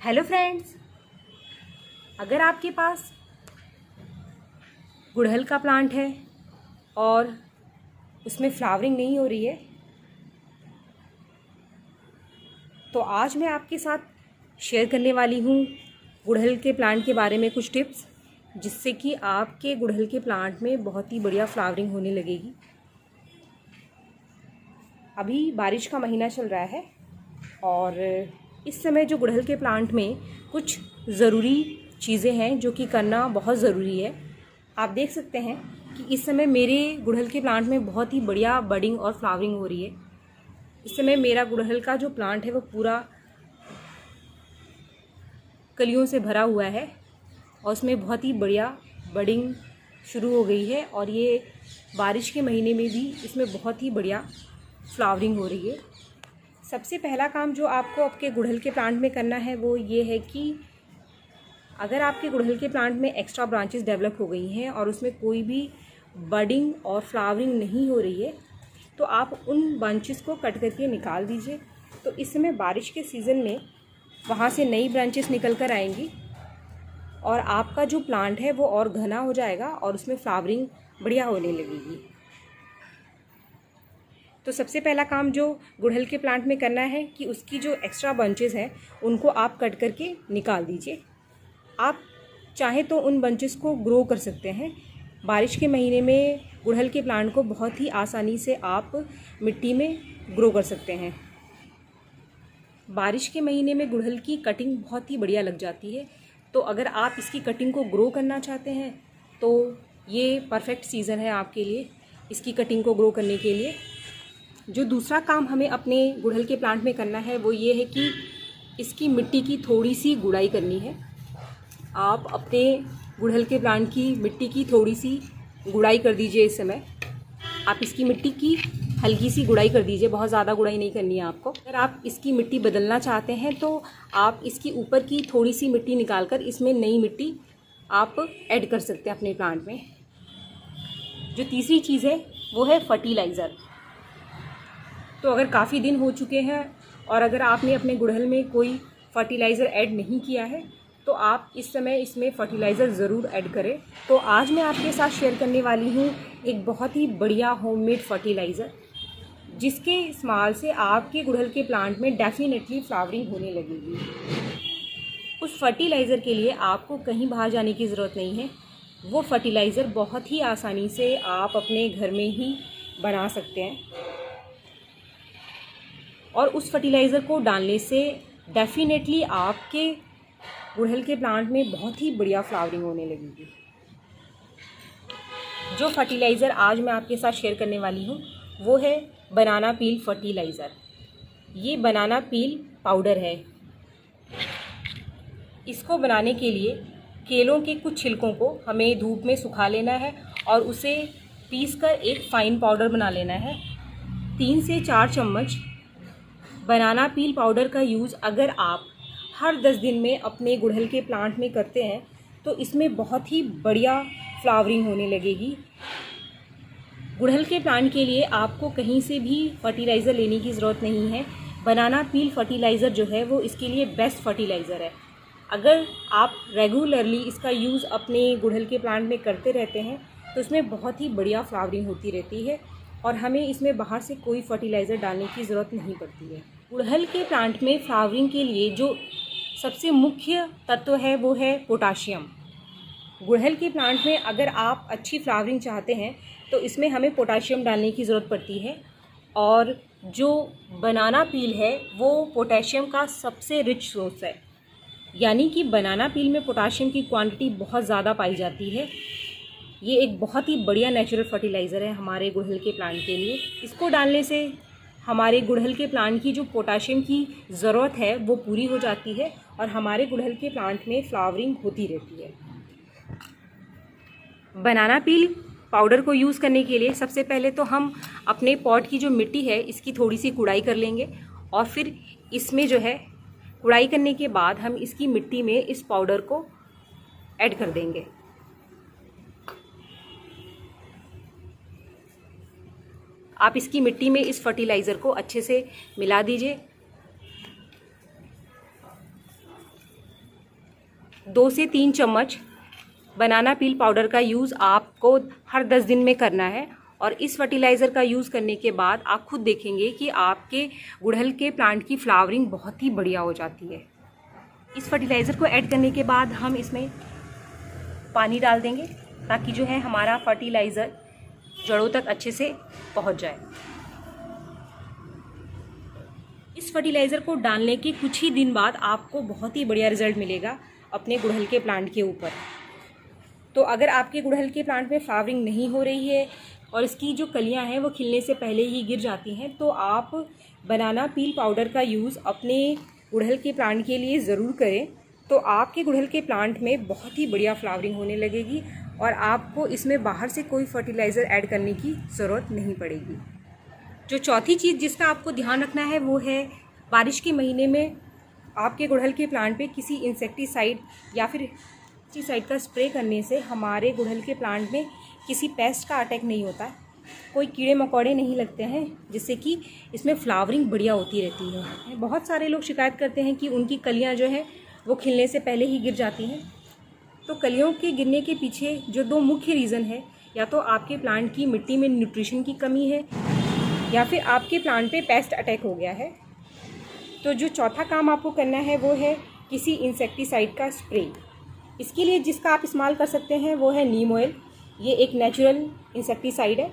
Hello friends, अगर आपके पास गुड़हल का प्लांट है और उसमें फ्लावरिंग नहीं हो रही है तो आज मैं आपके साथ शेयर करने वाली हूँ गुड़हल के प्लांट के बारे में कुछ टिप्स, जिससे कि आपके गुड़हल के प्लांट में बहुत ही बढ़िया फ्लावरिंग होने लगेगी। अभी बारिश का महीना चल रहा है और इस समय जो गुड़हल के प्लांट में कुछ ज़रूरी चीज़ें हैं जो कि करना बहुत ज़रूरी है। आप देख सकते हैं कि इस समय मेरे गुड़हल के प्लांट में बहुत ही बढ़िया बडिंग और फ्लावरिंग हो रही है। इस समय मेरा गुड़हल का जो प्लांट है वो पूरा कलियों से भरा हुआ है और उसमें बहुत ही बढ़िया बडिंग शुरू हो गई है और ये बारिश के महीने में भी इसमें बहुत ही बढ़िया फ्लावरिंग हो रही है। सबसे पहला काम जो आपको आपके गुड़हल के प्लांट में करना है वो ये है कि अगर आपके गुड़हल के प्लांट में एक्स्ट्रा ब्रांचेस डेवलप हो गई हैं और उसमें कोई भी बडिंग और फ्लावरिंग नहीं हो रही है तो आप उन ब्रांचेस को कट करके निकाल दीजिए। तो इस समय बारिश के सीज़न में वहाँ से नई ब्रांचेस निकल कर आएंगी और आपका जो प्लांट है वो और घना हो जाएगा और उसमें फ्लावरिंग बढ़िया होने लगेगी। तो सबसे पहला काम जो गुड़हल के प्लांट में करना है कि उसकी जो एक्स्ट्रा बंचेस हैं उनको आप कट करके निकाल दीजिए। आप चाहे तो उन बंचेस को ग्रो कर सकते हैं। बारिश के महीने में गुड़हल के प्लांट को बहुत ही आसानी से आप मिट्टी में ग्रो कर सकते हैं। बारिश के महीने में गुड़हल की कटिंग बहुत ही बढ़िया लग जाती है, तो अगर आप इसकी कटिंग को ग्रो करना चाहते हैं तो ये परफेक्ट सीज़न है आपके लिए इसकी कटिंग को ग्रो करने के लिए। जो दूसरा काम हमें अपने गुड़हल के प्लांट में करना है वो ये है कि इसकी मिट्टी की थोड़ी सी गुड़ाई करनी है। आप अपने गुड़हल के प्लांट की मिट्टी की थोड़ी सी गुड़ाई कर दीजिए। इस समय आप इसकी मिट्टी की हल्की सी गुड़ाई कर दीजिए, बहुत ज़्यादा गुड़ाई नहीं करनी है आपको। अगर आप इसकी मिट्टी बदलना चाहते हैं तो आप इसकी ऊपर की थोड़ी सी मिट्टी निकाल कर इसमें नई मिट्टी आप ऐड कर सकते हैं अपने प्लांट में। जो तीसरी चीज़ है वो है फर्टिलाइज़र। तो अगर काफ़ी दिन हो चुके हैं और अगर आपने अपने गुड़हल में कोई फर्टिलाइज़र ऐड नहीं किया है तो आप इस समय इसमें फ़र्टिलाइज़र ज़रूर ऐड करें। तो आज मैं आपके साथ शेयर करने वाली हूँ एक बहुत ही बढ़िया होममेड फर्टिलाइज़र, जिसके इस्तेमाल से आपके गुड़हल के प्लांट में डेफिनेटली फ्लावरिंग होने लगेगी। उस फर्टिलाइज़र के लिए आपको कहीं बाहर जाने की ज़रूरत नहीं है। वो फर्टिलाइज़र बहुत ही आसानी से आप अपने घर में ही बना सकते हैं और उस फर्टिलाइज़र को डालने से डेफिनेटली आपके गुड़हल के प्लांट में बहुत ही बढ़िया फ्लावरिंग होने लगेगी। जो फर्टिलाइज़र आज मैं आपके साथ शेयर करने वाली हूँ वो है बनाना पील फर्टिलाइज़र। ये बनाना पील पाउडर है। इसको बनाने के लिए केलों के कुछ छिलकों को हमें धूप में सुखा लेना है और उसे पीसकर एक फ़ाइन पाउडर बना लेना है। 3 से 4 चम्मच बनाना पील पाउडर का यूज़ अगर आप हर 10 दिन में अपने गुड़हल के प्लांट में करते हैं तो इसमें बहुत ही बढ़िया फ्लावरिंग होने लगेगी। गुड़हल के प्लांट के लिए आपको कहीं से भी फर्टिलाइज़र लेने की ज़रूरत नहीं है। बनाना पील फर्टिलाइज़र जो है वो इसके लिए बेस्ट फर्टिलाइज़र है। अगर आप रेगुलरली इसका यूज़ अपने गुड़हल के प्लांट में करते रहते हैं तो इसमें बहुत ही बढ़िया फ्लावरिंग होती रहती है और हमें इसमें बाहर से कोई फर्टिलाइज़र डालने की ज़रूरत नहीं पड़ती है। गुड़हल के प्लांट में फ्लावरिंग के लिए जो सबसे मुख्य तत्व है वो है पोटाशियम। गुड़हल के प्लांट में अगर आप अच्छी फ्लावरिंग चाहते हैं तो इसमें हमें पोटाशियम डालने की ज़रूरत पड़ती है और जो बनाना पील है वो पोटाशियम का सबसे रिच सोर्स है। यानी कि बनाना पील में पोटाशियम की क्वांटिटी बहुत ज़्यादा पाई जाती है। ये एक बहुत ही बढ़िया नेचुरल फर्टिलाइज़र है हमारे गुड़हल के प्लांट के लिए। इसको डालने से हमारे गुड़हल के प्लांट की जो पोटाशियम की ज़रूरत है वो पूरी हो जाती है और हमारे गुड़हल के प्लांट में फ्लावरिंग होती रहती है। बनाना पील पाउडर को यूज़ करने के लिए सबसे पहले तो हम अपने पॉट की जो मिट्टी है इसकी थोड़ी सी कुड़ाई कर लेंगे और फिर इसमें जो है कुड़ाई करने के बाद हम इसकी मिट्टी में इस पाउडर को ऐड कर देंगे। आप इसकी मिट्टी में इस फर्टिलाइज़र को अच्छे से मिला दीजिए। 2 से 3 चम्मच बनाना पील पाउडर का यूज़ आपको हर 10 दिन में करना है। और इस फर्टिलाइज़र का यूज़ करने के बाद आप खुद देखेंगे कि आपके गुड़हल के प्लांट की फ्लावरिंग बहुत ही बढ़िया हो जाती है। इस फर्टिलाइज़र को ऐड करने के बाद हम इसमें पानी डाल देंगे ताकि जो है हमारा फर्टिलाइज़र जड़ों तक अच्छे से पहुंच जाए। इस फर्टिलाइज़र को डालने के कुछ ही दिन बाद आपको बहुत ही बढ़िया रिजल्ट मिलेगा अपने गुड़हल के प्लांट के ऊपर। तो अगर आपके गुड़हल के प्लांट में फ्लावरिंग नहीं हो रही है और इसकी जो कलियां हैं वो खिलने से पहले ही गिर जाती हैं, तो आप बनाना पील पाउडर का यूज़ अपने गुड़हल के प्लांट के लिए ज़रूर करें। तो आपके गुड़हल के प्लांट में बहुत ही बढ़िया फ्लावरिंग होने लगेगी और आपको इसमें बाहर से कोई फर्टिलाइज़र ऐड करने की ज़रूरत नहीं पड़ेगी। जो चौथी चीज़ जिसका आपको ध्यान रखना है वो है बारिश के महीने में आपके गुड़हल के प्लांट पे किसी इंसेक्टिसाइड या फिर पेस्टिसाइड का स्प्रे करने से हमारे गुड़हल के प्लांट में किसी पेस्ट का अटैक नहीं होता, कोई कीड़े मकोड़े नहीं लगते हैं, जिससे कि इसमें फ्लावरिंग बढ़िया होती रहती है। बहुत सारे लोग शिकायत करते हैं कि उनकी कलियां जो है वो खिलने से पहले ही गिर जाती हैं। तो कलियों के गिरने के पीछे जो 2 मुख्य रीज़न है, या तो आपके प्लांट की मिट्टी में न्यूट्रिशन की कमी है या फिर आपके प्लांट पे पेस्ट अटैक हो गया है। तो जो चौथा काम आपको करना है वो है किसी इंसेक्टिसाइड का स्प्रे। इसके लिए जिसका आप इस्तेमाल कर सकते हैं वो है नीम ऑयल। ये एक नेचुरल इंसेक्टिसाइड है।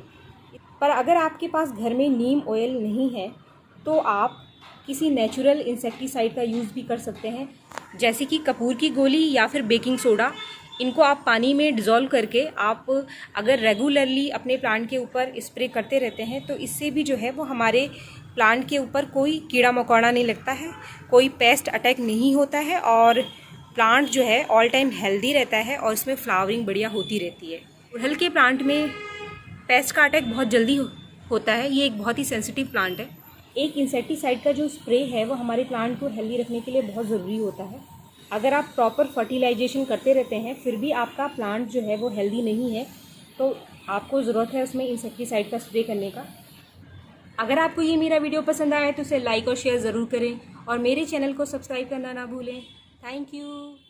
पर अगर आपके पास घर में नीम ऑयल नहीं है तो आप किसी नेचुरल इंसेक्टिसाइड का यूज़ भी कर सकते हैं, जैसे कि कपूर की गोली या फिर बेकिंग सोडा। इनको आप पानी में डिज़ोल्व करके आप अगर रेगुलरली अपने प्लांट के ऊपर स्प्रे करते रहते हैं तो इससे भी जो है वो हमारे प्लांट के ऊपर कोई कीड़ा मकोड़ा नहीं लगता है, कोई पेस्ट अटैक नहीं होता है और प्लांट जो है ऑल टाइम हेल्दी रहता है और इसमें फ्लावरिंग बढ़िया होती रहती है। गुड़हल के प्लांट में पेस्ट का अटैक बहुत जल्दी होता है। ये एक बहुत ही सेंसिटिव प्लांट है। एक इंसेक्टिसाइड का जो स्प्रे है वो हमारे प्लांट को हेल्दी रखने के लिए बहुत ज़रूरी होता है। अगर आप प्रॉपर फर्टिलाइजेशन करते रहते हैं फिर भी आपका प्लांट जो है वो हेल्दी नहीं है तो आपको ज़रूरत है उसमें इंसेक्टिसाइड का स्प्रे करने का। अगर आपको ये मेरा वीडियो पसंद आया तो उसे लाइक और शेयर ज़रूर करें और मेरे चैनल को सब्सक्राइब करना ना भूलें। Thank you.